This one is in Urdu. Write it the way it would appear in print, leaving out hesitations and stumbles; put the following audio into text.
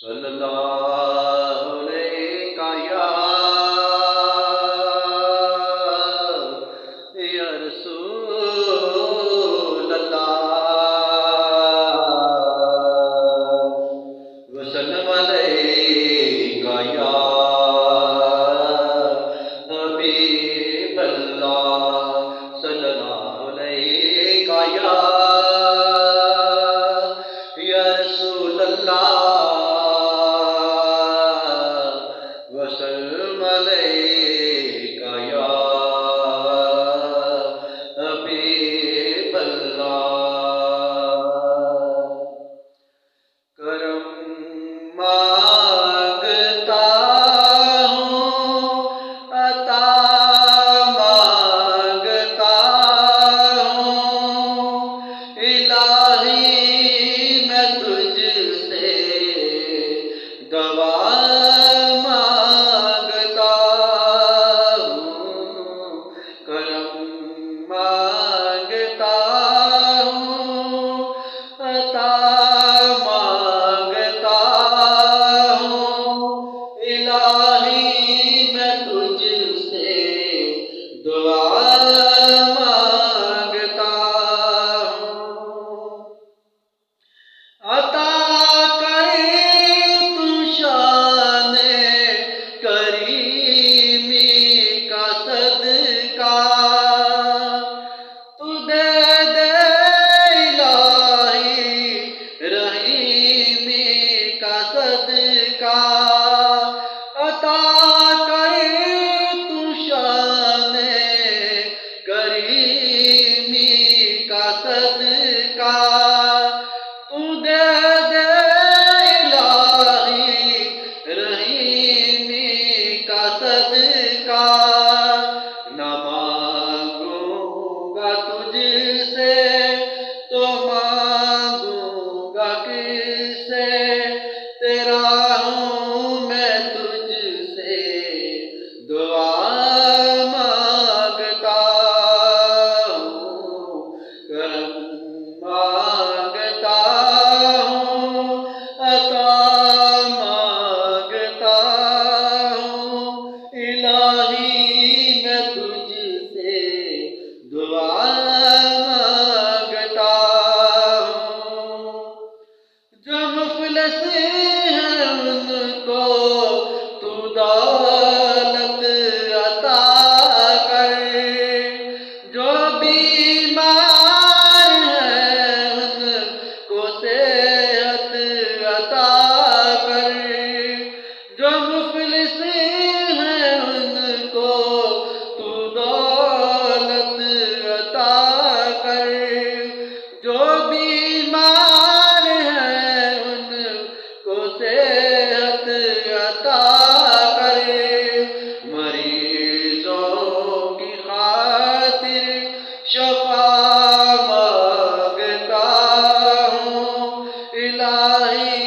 صلی اللہ علیہ یا رسول اللہ، وسلم علیکہ یا حبیب اللہ، صلی اللہ علیکہ یا رسول اللہ، وسلم علیکہ یا حبیب اللہ۔ کرم مانگتا ہوں، عطا مانگتا ہوں، الہی میں تجھ سے دعا مانگتا ہوں، کرم مانگتا ہوں، عطا مانگتا ہوں، الہی میں تجھ سے دعا مانگتا ہوں۔ عطا عطا کرے تو شان کریمی کا صدقہ، تو دے دے الہی رحیمی کا صدقہ، نہ مانگوں گا تجھ سے تو مانگوں گا کس سے، تیرا ہوں میں تجھ سے دعا مانگتا ہوں، کرم مانگتا ہوں، عطا مانگتا ہوں، الہی میں تجھ سے دعا مانگتا ہوں۔ جو مفلس ہیں ان کو تو دولت عطا کر، جو بیمار ہیں ان کو صحت عطا کر، جو مفلس ہیں ان کو تو دولت عطا کر، جو بیمار ہیں ان کو صحت عطا کر، مریضوں کی خاطر شفا مانگتا ہوں، الہی